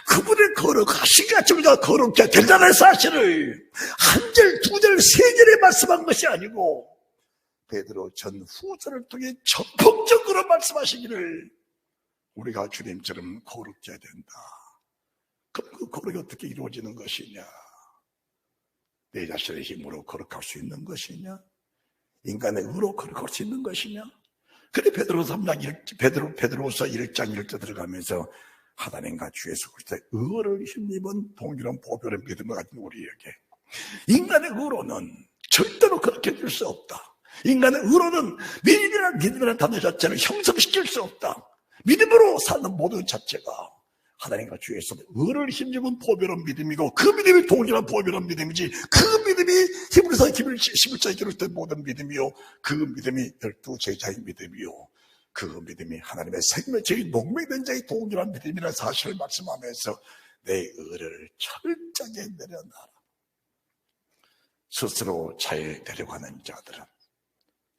그분의 거룩하시기같이 우리가 거룩해야 된다는 사실을 한 절, 두 절, 세 절에 말씀한 것이 아니고 베드로 전후절을 통해 전폭적으로 말씀하시기를 우리가 주님처럼 거룩해야 된다. 그럼 그 거룩이 어떻게 이루어지는 것이냐? 내 자신의 힘으로 거룩할 수 있는 것이냐? 인간의 의로 거룩할 수 있는 것이냐? 그래 베드로서 1장 1절 들어가면서 하나님과 주 예수 그리스도의 의를 힘입은 동일한 보배를 믿음을 가진 우리에게 인간의 의로는 절대로 그렇게 줄 수 없다. 인간의 의로는 믿음이라는 단어 자체를 형성시킬 수 없다. 믿음으로 사는 모든 자체가 하나님과 주 예수의 의를 힘입은 보배로운 믿음이고 그 믿음이 동일한 보배로운 믿음이지 그 믿음이 히브리서 11장에 기록된 모든 믿음이요 그 믿음이 12제자의 믿음이요 그 믿음이 하나님의 생명체의 농맹된 자의 동일한 믿음이라는 사실을 말씀하면서 내 의를 철저하게 내려놔라. 스스로 잘 내려가는 자들은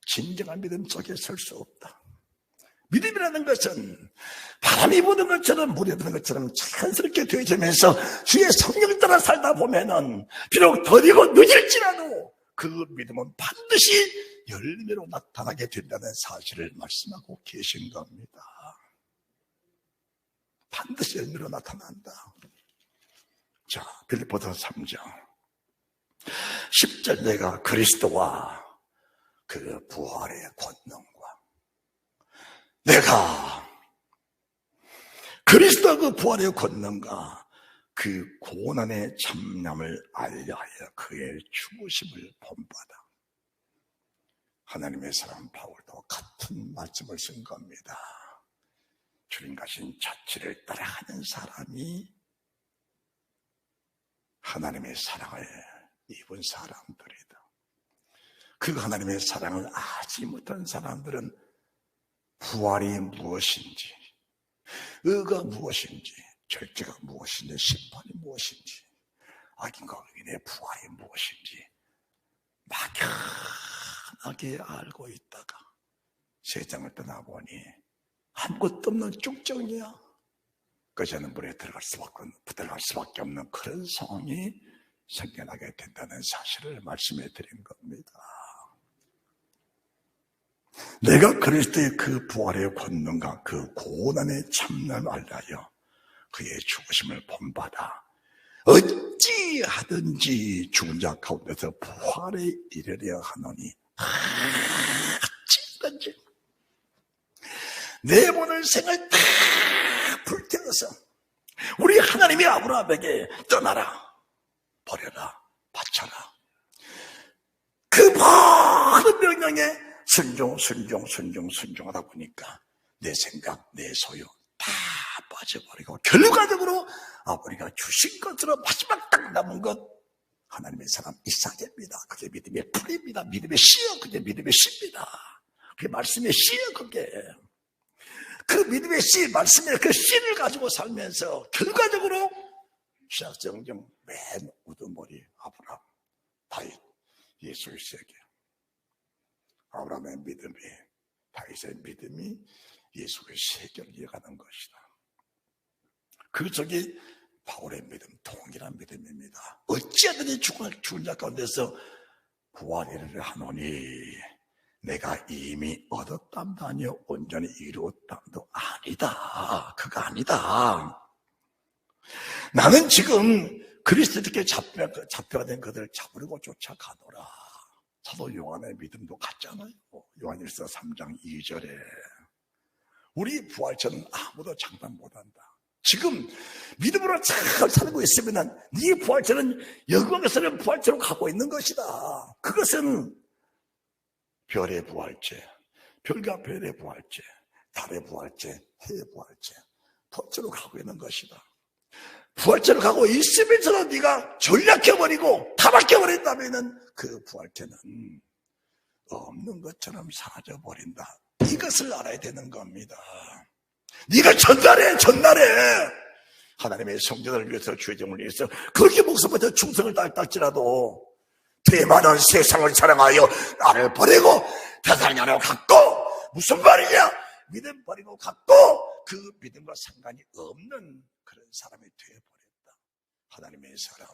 진정한 믿음 속에 설 수 없다. 믿음이라는 것은 바람이 부는 것처럼 물이 부는 것처럼 자연스럽게 되어지면서 주의 성령을 따라 살다 보면은 비록 더디고 늦을지라도 그 믿음은 반드시 열매로 나타나게 된다는 사실을 말씀하고 계신 겁니다. 반드시 열매로 나타난다. 자, 빌립보서 3장 10절 내가 그리스도와 그 부활의 권능과 내가 그리스도와 그 부활의 권능과 그 고난의 참남을 알려하여 그의 죽으심을 본받아. 하나님의 사람 바울도 같은 말씀을 쓴 겁니다. 주님 가신 자취를 따라가는 사람이 하나님의 사랑을 입은 사람들이다. 그 하나님의 사랑을 알지 못한 사람들은 부활이 무엇인지, 의가 무엇인지, 절제가 무엇인지, 심판이 무엇인지, 악인과 의인의 부활이 무엇인지 막연하게 알고 있다가 세상을 떠나보니 아무것도 없는 쭉정이야. 그저는 물에 들어갈 수밖에 없는 그런 상황이 생겨나게 된다는 사실을 말씀해 드린 겁니다. 내가 그리스도의 그 부활의 권능과 그 고난의 참남을 알라여 그의 죽으심을 본받아 어찌하든지 죽은 자 가운데서 부활에 이르려 하노니 어찌하든지 내 모든 생을 다 불태워서 우리 하나님이 아브라함에게 떠나라, 버려라, 바쳐라. 그 모든 명령에 순종하다 보니까 내 생각, 내 소유 다 빠져버리고 결과적으로 아버지가 주신 것으로 마지막 딱 남은 것 하나님의 사람 이삭입니다. 그게 믿음의 풀입니다. 믿음의 씨요. 그게 믿음의 씨입니다. 그게 말씀의 씨요. 그게 그 믿음의 씨, 말씀의 그 씨를 가지고 살면서 결과적으로 신약성경 맨 우두머리 아브라함, 다윗, 예수의 세계. 아브라함의 믿음이, 다윗의 믿음이 예수의 세계를 이어가는 것이다. 그 속에 바울의 믿음, 동일한 믿음입니다. 어찌하든지 죽은 자 가운데서 부활을 하노니 내가 이미 얻었담도 아니요 온전히 이루었담도 아니다. 그거 아니다. 나는 지금 그리스도께 잡혀가 된 그들을 잡으려고 쫓아가노라. 사도 요한의 믿음도 같잖아요. 요한일서 3장 2절에 우리 부활체는 아무도 장담 못한다. 지금 믿음으로 잘 살고 있으면 네 부활체는 영광스러운 부활체로 가고 있는 것이다. 그것은 별의 부활체, 별과 별의 부활체, 달의 부활체, 해의 부활체, 부활체로 가고 있는 것이다. 부활체로 가고 있으면서도 네가 전략해버리고 타박해버린다면 그 부활체는 없는 것처럼 사라져버린다. 이것을 알아야 되는 겁니다. 네가 전날에 하나님의 성전을 위해서 주의 종을 위해서 그렇게 목숨부터 충성을 다할지라도 대만은 세상을 사랑하여 나를 버리고 대상하러 갔고 무슨 말이냐? 믿음 버리고 갔고 그 믿음과 상관이 없는 그런 사람이 되어버렸다. 하나님의 사람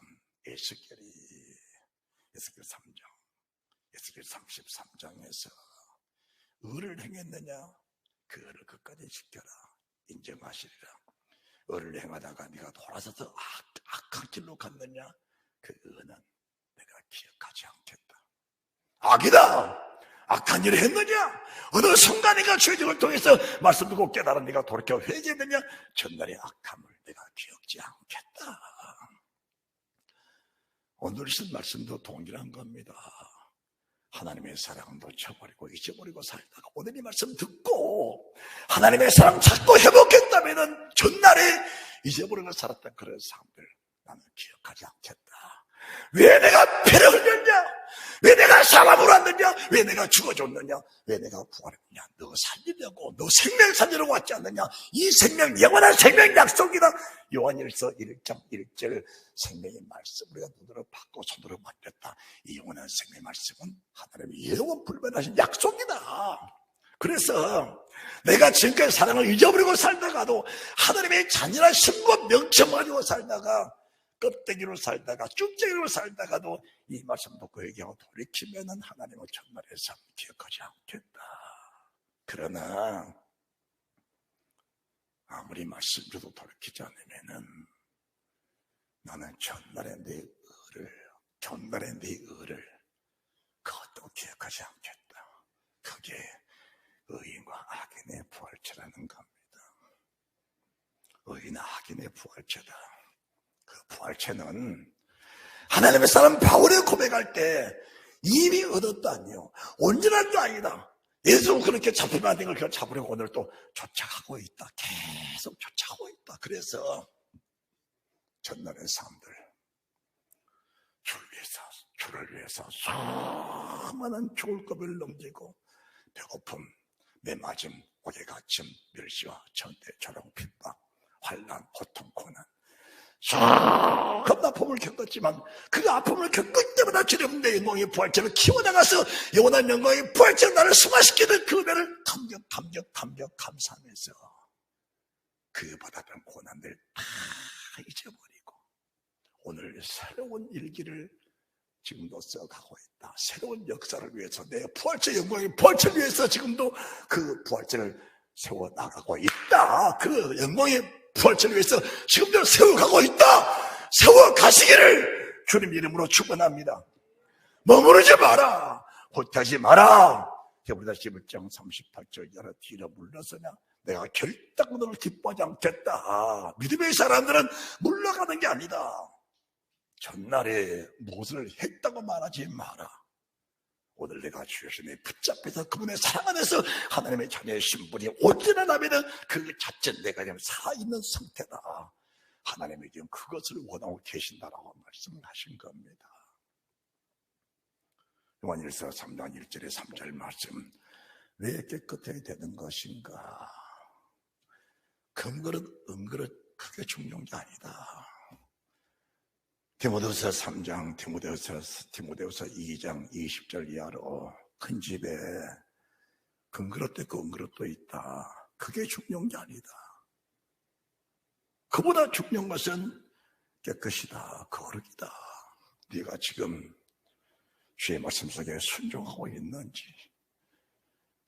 에스겔 3장 에스겔 33장에서 의를 행했느냐? 그 의를 끝까지 지켜라. 인정하시리라. 의를 행하다가 네가 돌아서서 악한 길로 갔느냐? 그 의는 내가 기억하지 않겠다. 악이다. 악한 일을 했느냐? 어느 순간 네가 죄정을 통해서 말씀 듣고 깨달아 네가 돌이켜 회개했느냐? 전날의 악함을 내가 기억지 않겠다. 오늘 쓴 말씀도 동일한 겁니다. 하나님의 사랑은 놓쳐버리고 잊어버리고 살다가 오늘 이 말씀 듣고 하나님의 사랑 찾고 회복했다면 전날에 잊어버리고 살았던 그런 사람들 나는 기억하지 않겠다. 왜 내가 피를 흘렸냐? 왜 내가 사람으로 왔느냐? 왜 내가 죽어줬느냐? 왜 내가 부활했느냐? 너 살리려고, 너 생명 살리려고 왔지 않느냐? 이 생명, 영원한 생명 약속이다. 요한일서 1장 1절 생명의 말씀 우리가 눈으로 받고 손으로 만졌다. 이 영원한 생명의 말씀은 하나님의 영원 불변하신 약속이다. 그래서 내가 지금까지 사랑을 잊어버리고 살다가도 하나님의 잔인한 신분 명칭 가지고 살다가 껍데기로 살다가 쭉쟁이로 살다가도 이 말씀 듣고 얘기하고 돌이키면은 하나님은 전날의 삶 기억하지 않겠다. 그러나 아무리 말씀드려도 돌이키지 않으면은 나는 전날의 내 의를 그것도 기억하지 않겠다. 그게 의인과 악인의 부활체라는 겁니다. 의인과 악인의 부활체다. 그 부활체는 하나님의 사람 바울의 고백할 때 이미 얻었다니요. 온전한 게 아니다. 예수는 그렇게 잡히면 안 된 걸 잡으려고 오늘 또 쫓아가고 있다. 계속 쫓아가고 있다. 그래서 전날의 사람들 주를 위해서 수많은 죽을급을 넘기고 배고픔, 매맞음, 옥에갇힘, 멸시와 천대, 조롱, 핍박, 환난, 고통, 고난 겁나 아픔을 겪었지만 그 아픔을 겪을 때마다 주님 내 영광의 부활체를 키워나가서 영원한 영광의 부활체로 나를 승화시키는 그 은혜를 감격 감사하면서 그 받았던 고난들 다 잊어버리고 오늘 새로운 일기를 지금도 써가고 있다. 새로운 역사를 위해서 내 부활체 영광의 부활체를 위해서 지금도 그 부활체를 세워나가고 있다. 그 영광의 부활체를 위해서 지금도 세워가고 있다. 세워가시기를 주님 이름으로 축원합니다. 머무르지 마라. 후퇴하지 마라. 히브리서 11장 38절 여러 뒤로 물러서냐? 내가 결단코 너를 기뻐하지 않겠다. 믿음의 사람들은 물러가는 게 아니다. 전날에 무엇을 했다고 말하지 마라. 오늘 내가 주여신에 붙잡혀서 그분의 사랑 안에서 하나님의 자녀의 신분이 온전하다면 그 자체 내가 지금 살아있는 상태다. 하나님이 지금 그것을 원하고 계신다라고 말씀을 하신 겁니다. 요한일서 3장 1절에 3절 말씀, 왜 깨끗해야 되는 것인가? 금그릇 은그릇 그게 중요한 게 아니다. 디모데후서 3장, 디모데후서 2장 20절 이하로 큰 집에 금그릇도 있고 은그릇도 있다. 그게 중요한 게 아니다. 그보다 중요한 것은 깨끗이다, 거룩이다. 네가 지금 주의 말씀 속에 순종하고 있는지,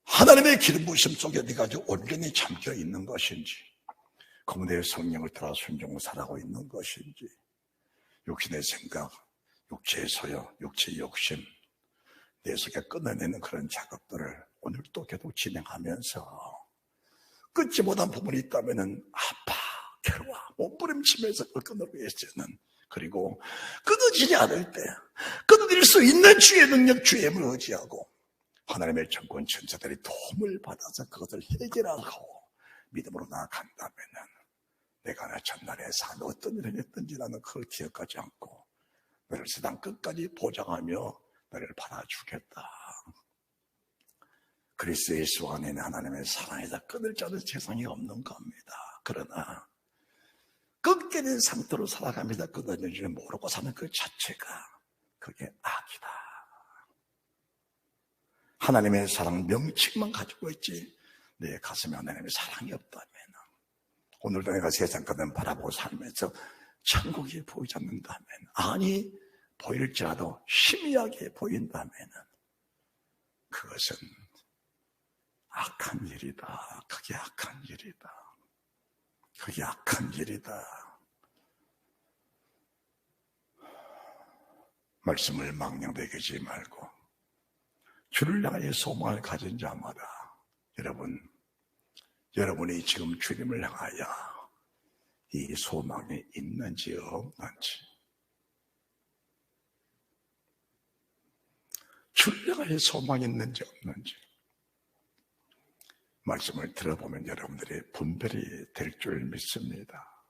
하나님의 기름 부으심 속에 네가 아주 온전히 잠겨 있는 것인지, 그분의 성령을 따라 순종을 살아가고 있는 것인지, 육신의 생각, 육체의 소요, 육체의 욕심, 내 속에 끊어내는 그런 작업들을 오늘 또 계속 진행하면서 끊지 못한 부분이 있다면 아파, 괴로워, 몸부림치면서 그걸 끊어내기 위해서는, 그리고 끊어지지 않을 때 끊어낼 수 있는 주의 능력, 주의 힘을 의지하고 하나님의 전권 천사들이 도움을 받아서 그것을 해결하고 믿음으로 나아간다면 내가 나 전날에 산 어떤 일을 했든지 나는 그걸 기억하지 않고 너를 세상 끝까지 보장하며 너를 받아주겠다. 그리스도 예수 안에 하나님의 사랑에다 끊을 자는 세상에 없는 겁니다. 그러나 끊게 된 상태로 살아갑니다. 끊어진 줄 모르고 사는 그 자체가 그게 악이다. 하나님의 사랑 명칭만 가지고 있지 내 가슴에 하나님의 사랑이 없다면, 오늘도 내가 세상 것을 바라보고 살면서 천국이 보이지 않는다면, 아니 보일지라도 희미하게 보인다면 그것은 악한 일이다. 그게 악한 일이다. 그게 악한 일이다. 말씀을 망령되게 말고 주를 향하여 소망을 가진 자마다, 여러분이 지금 주님을 향하여 이 소망이 있는지 없는지, 주를 향하여 소망이 있는지 없는지 말씀을 들어보면 여러분들이 분별이 될 줄 믿습니다.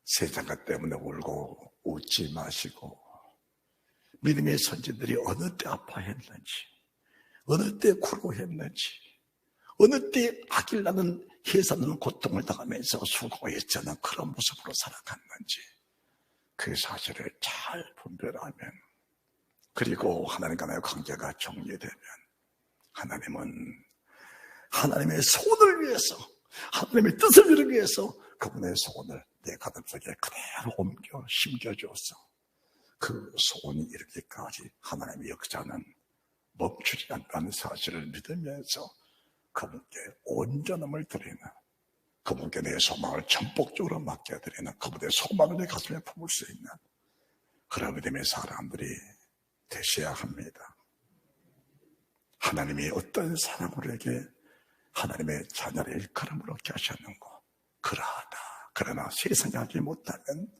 세상 것 때문에 울고 웃지 마시고, 믿음의 선지들이 어느 때 아파했는지, 어느 때苦했는지, 어느 때 악일나는 해사는 고통을 당하면서 수고했잖아 그런 모습으로 살아갔는지 그 사실을 잘 분별하면, 그리고 하나님과 나의 관계가 정리되면 하나님은 하나님의 소원을 위해서, 하나님의 뜻을 이루기 위해서 그분의 소원을 내 가슴속에 그대로 옮겨 심겨줘서 그 소원이 이르기까지 하나님의 역사는 멈추지 않다는 사실을 믿으면서 그분께 온전함을 드리는, 그분께 내 소망을 전폭적으로 맡겨드리는, 그분의 소망을 내 가슴에 품을 수 있는 그런 믿음의 사람들이 되셔야 합니다. 하나님이 어떤 사람으로에게 하나님의 자녀를 일컬음을 얻게 하셨는고 그러하다. 그러나 세상에 알지 못하면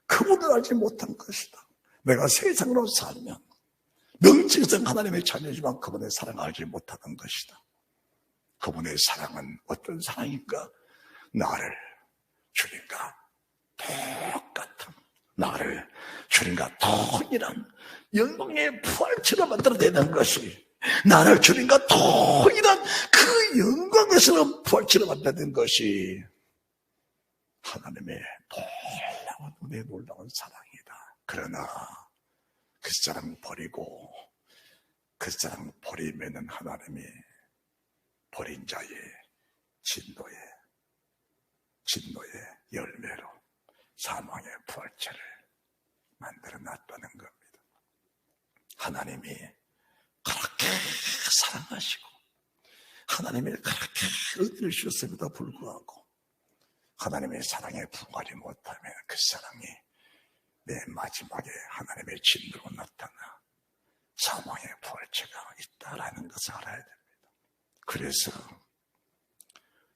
그분을 알지 못한 것이다. 내가 세상으로 살면 명칭상 하나님의 자녀지만 그분의 사랑을 알지 못하는 것이다. 그분의 사랑은 어떤 사랑인가? 나를 주님과 똑같은, 나를 주님과 동일한 영광의 부활체로 만들어내는 것이, 나를 주님과 동일한 그 영광에서 부활체로 만드는 것이 하나님의 놀라운 은혜, 놀라운 사랑이다. 그러나 그 사랑 버리고 그 사랑 버리면은 하나님이 버린 자의 진노의 열매로 사망의 부활체를 만들어 놨다는 겁니다. 하나님이 그렇게 사랑하시고 하나님이 그렇게 은혜를 주셨음에도 불구하고 하나님의 사랑에 부응하지 못하면 그 사랑이 내 마지막에 하나님의 진노로 나타나 사망의 부활체가 있다라는 것을 알아야 됩니다. 그래서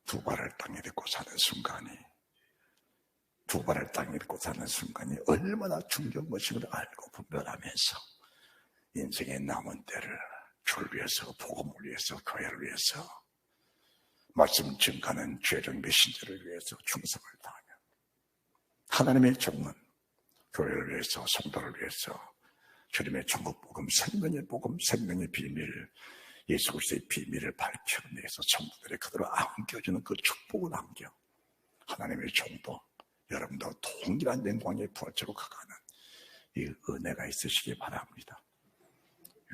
두 발을 땅에 딛고 사는 순간이 두 발을 땅에 딛고 사는 순간이 얼마나 중요한 것임을 알고 분별하면서 인생의 남은 때를 주를 위해서, 복음을 위해서, 교회를 위해서, 말씀 증가하는 죄적 메신저를 위해서 충성을 다하며 하나님의 정문, 교회를 위해서, 성도를 위해서 주님의 천국 복음, 생명의 복음, 생명의 비밀, 예수 그리스도의 비밀을 밝혀내서 성도들의 그대로 안겨주는 그 축복을 안겨 하나님의 정도, 여러분도 동일한 영광의 부활체로 가가는 이 은혜가 있으시기 바랍니다.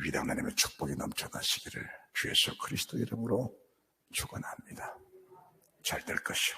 위대한 하나님의 축복이 넘쳐나시기를 주 예수 그리스도 이름으로 축원합니다. 잘 될 것이요